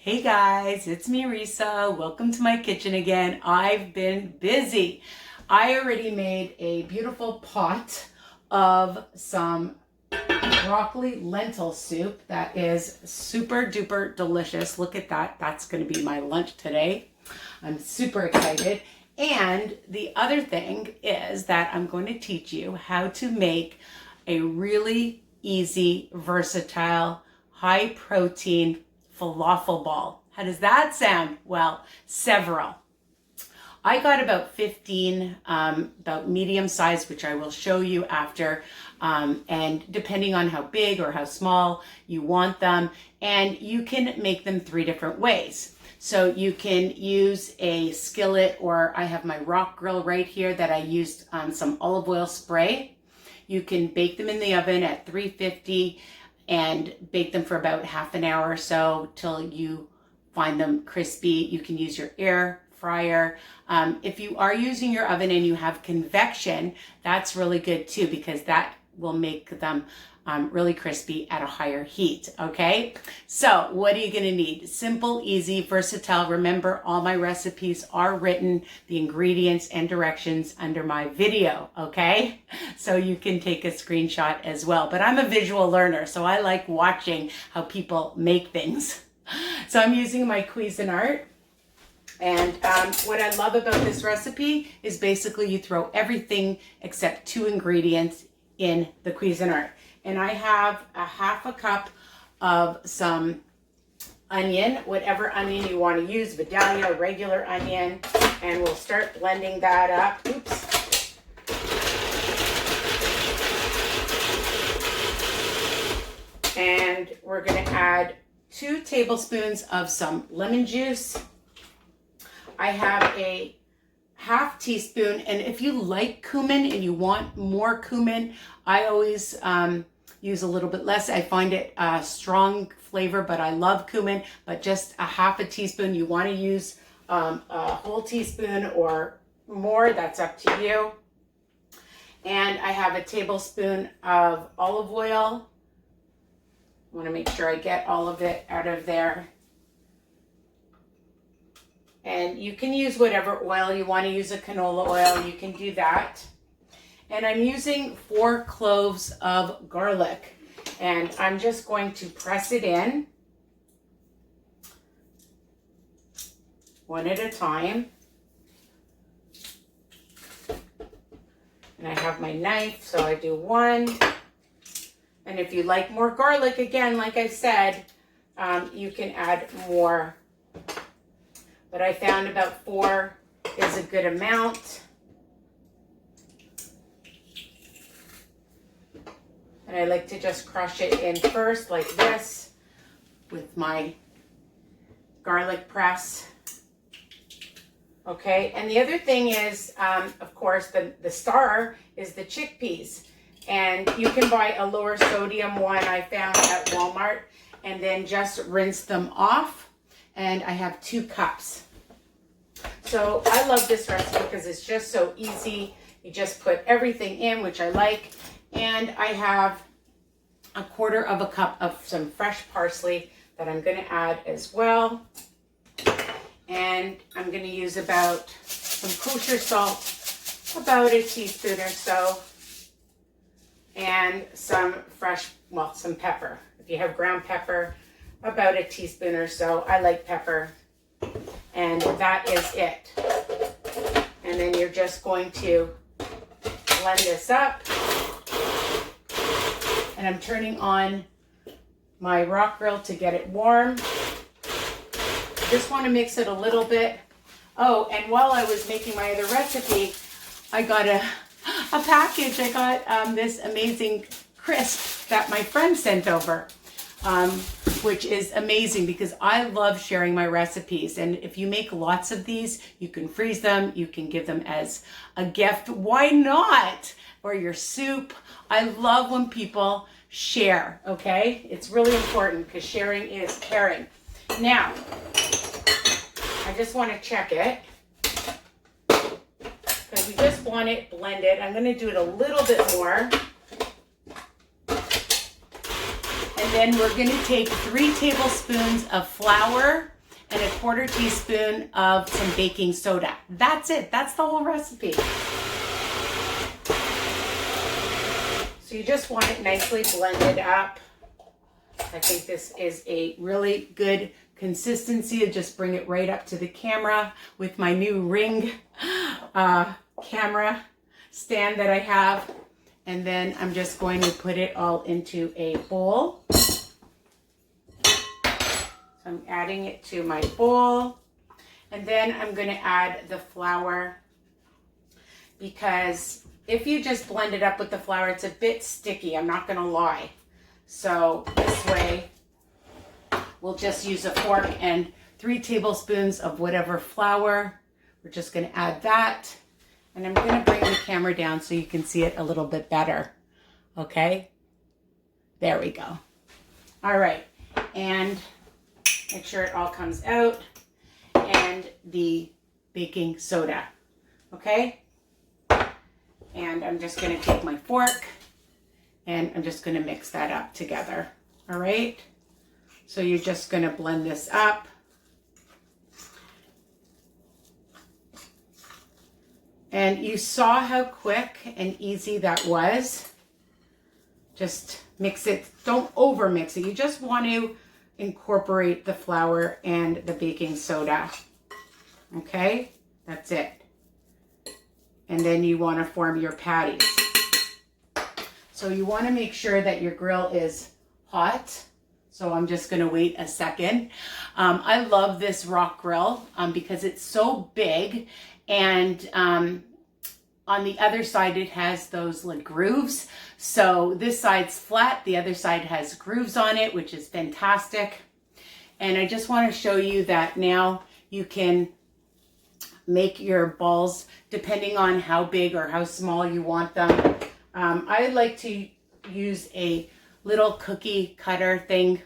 Hey guys, it's me Risa. Welcome to my kitchen again. I've been busy. I already made a beautiful pot of some broccoli lentil soup that is super duper delicious. Look at that. That's going to be my lunch today. I'm super excited. And the other thing is that I'm going to teach you how to make a really easy, versatile, high protein falafel ball. How does that sound? Well, several. I got about 15, about medium size, which I will show you after. And depending on how big or how small you want them, and you can make them 3 different ways. So you can use a skillet, or I have my rock grill right here that I used some olive oil spray. You can bake them in the oven at 350 and bake them for about half an hour or so till you find them crispy. You can use your air fryer. If you are using your oven and you have convection, that's really good too, because that will make them really crispy at a higher heat, okay? So what are you gonna need? Simple, easy, versatile. Remember, all my recipes are written, the ingredients and directions under my video, okay? So you can take a screenshot as well. But I'm a visual learner, so I like watching how people make things. So I'm using my Cuisinart. And what I love about this recipe is basically you throw everything except 2 ingredients in the Cuisinart. And I have a half a cup of some onion, whatever onion you want to use, Vidalia, regular onion, and we'll start blending that up. Oops. And we're going to add 2 tablespoons of some lemon juice. I have a half teaspoon, and if you like cumin and you want more cumin, I always use a little bit less. I find it a strong flavor, but I love cumin, but just a half a teaspoon. You want to use a whole teaspoon or more, that's up to you. And I have a tablespoon of olive oil. I want to make sure I get all of it out of there. And you can use whatever oil you want to use, a canola oil, you can do that. And I'm using 4 cloves of garlic, and I'm just going to press it in one at a time. And I have my knife, so I do 1. And if you like more garlic, again, like I said, you can add more. But I found about 4 is a good amount. And I like to just crush it in first like this with my garlic press. Okay, and the other thing is, of course, the star is the chickpeas. And you can buy a lower sodium one I found at Walmart, and then just rinse them off. And I have 2 cups. So I love this recipe because it's just so easy. You just put everything in, which I like. And I have a 1/4 cup of some fresh parsley that I'm going to add as well. And I'm going to use about some kosher salt, about a teaspoon or so. And some fresh, well, some pepper. If you have ground pepper, about a teaspoon or so. I like pepper. And that is it. And then you're just going to blend this up. And I'm turning on my rock grill to get it warm. I just want to mix it a little bit. Oh, and while I was making my other recipe, I got a package. I got this amazing crisp that my friend sent over. Which is amazing because I love sharing my recipes. And if you make lots of these, you can freeze them, you can give them as a gift. Why not? Or your soup. I love when people share, okay? It's really important because sharing is caring. Now, I just want to check it because we just want it blended. I'm going to do it a little bit more. And then we're going to take 3 tablespoons of flour and a 1/4 teaspoon of some baking soda. That's it. That's the whole recipe. So you just want it nicely blended up. I think this is a really good consistency. To just bring it right up to the camera with my new Ring camera stand that I have. And then I'm just going to put it all into a bowl. So I'm adding it to my bowl. And then I'm going to add the flour, because if you just blend it up with the flour, it's a bit sticky. I'm not going to lie. So this way, we'll just use a fork and 3 tablespoons of whatever flour. We're just going to add that. And I'm going to bring the camera down so you can see it a little bit better. Okay? There we go. All right. And make sure it all comes out. And the baking soda. Okay? And I'm just going to take my fork and I'm just going to mix that up together. All right? So you're just going to blend this up. And you saw how quick and easy that was. Just mix it. Don't over mix it. You just want to incorporate the flour and the baking soda. Okay? That's it. And then you want to form your patties. So you want to make sure that your grill is hot. So I'm just going to wait a second. I love this rock grill because it's so big, and on the other side it has those like grooves. So this side's flat, the other side has grooves on it, which is fantastic. And I just want to show you that now you can make your balls depending on how big or how small you want them. I like to use a little cookie cutter thing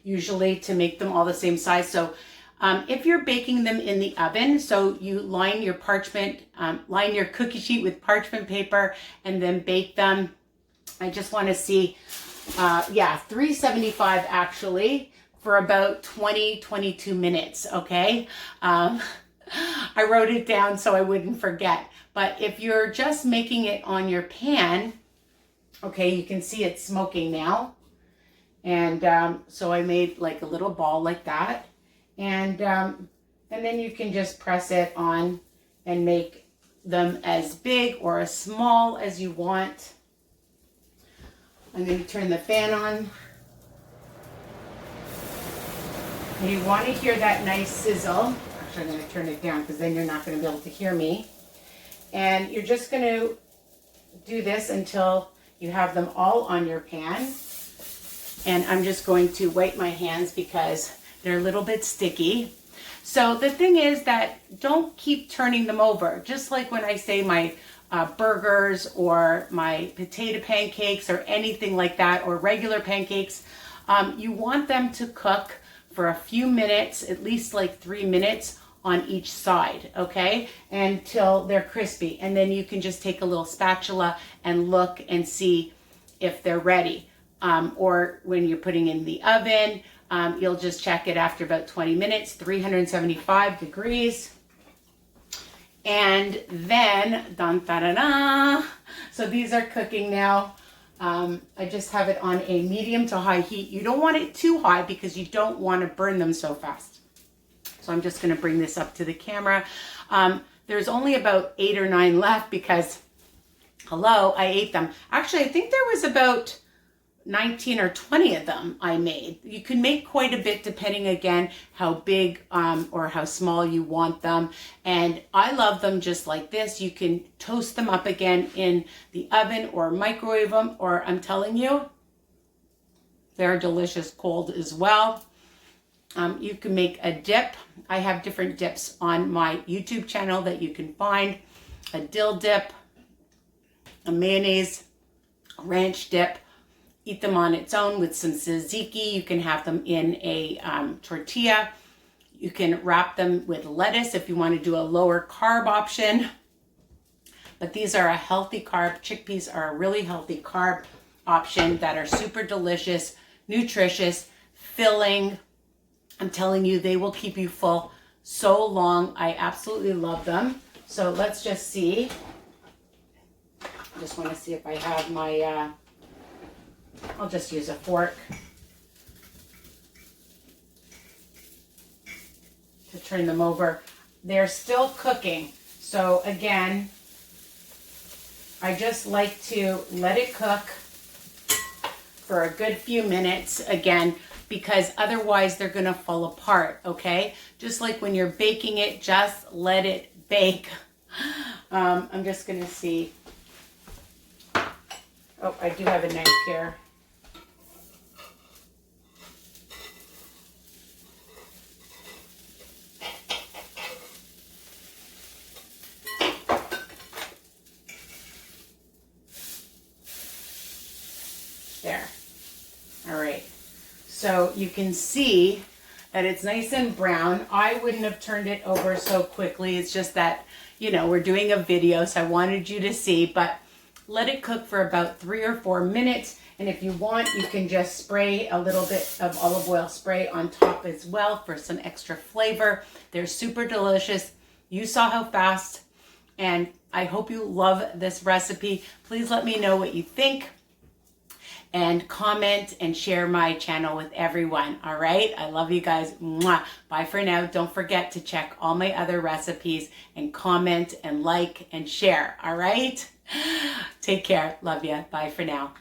usually to make them all the same size. So if you're baking them in the oven, so you line your line your cookie sheet with parchment paper and then bake them. I just want to see, 375 actually for about 22 minutes, okay? I wrote it down so I wouldn't forget. But if you're just making it on your pan, okay, you can see it's smoking now. And so I made like a little ball like that. And then you can just press it on and make them as big or as small as you want. I'm going to turn the fan on. And you want to hear that nice sizzle. Actually, I'm going to turn it down because then you're not going to be able to hear me. And you're just going to do this until you have them all on your pan. And I'm just going to wipe my hands because they're a little bit sticky. So the thing is that don't keep turning them over. Just like when I say my burgers or my potato pancakes or anything like that, or regular pancakes, you want them to cook for a few minutes, at least like 3 minutes on each side, okay? Until they're crispy. And then you can just take a little spatula and look and see if they're ready. Or when you're putting in the oven, you'll just check it after about 20 minutes, 375 degrees. And then, dun, da, da, da. So these are cooking now. I just have it on a medium to high heat. You don't want it too high because you don't want to burn them so fast. So I'm just going to bring this up to the camera. There's only about 8 or 9 left because, hello, I ate them. Actually, I think there was about 19 or 20 of them I made. You can make quite a bit depending, again, how big or how small you want them. And I love them just like this. You can toast them up again in the oven or microwave them, or I'm telling you, they're delicious cold as well. You can make a dip. I have different dips on my YouTube channel that you can find. A dill dip, a mayonnaise, a ranch dip. Eat them on its own with some tzatziki. You can have them in a tortilla. You can wrap them with lettuce if you want to do a lower carb option. But these are a healthy carb. Chickpeas are a really healthy carb option that are super delicious, nutritious, filling. I'm telling you, they will keep you full so long. I absolutely love them. So let's just see. I just want to see if I have my, I'll just use a fork to turn them over. They're still cooking. So again, I just like to let it cook for a good few minutes again, because otherwise they're gonna fall apart, okay? Just like when you're baking it, just let it bake. I'm just gonna see. Oh, I do have a knife here. There. All right. So you can see that it's nice and brown. I wouldn't have turned it over so quickly. It's just that, you know, we're doing a video, so I wanted you to see, but let it cook for about 3 or 4 minutes. And if you want, you can just spray a little bit of olive oil spray on top as well for some extra flavor. They're super delicious. You saw how fast, and I hope you love this recipe. Please let me know what you think, and comment and share my channel with everyone. All right. I love you guys. Mwah. Bye for now. Don't forget to check all my other recipes and comment and like and share. All right. Take care. Love you. Bye for now.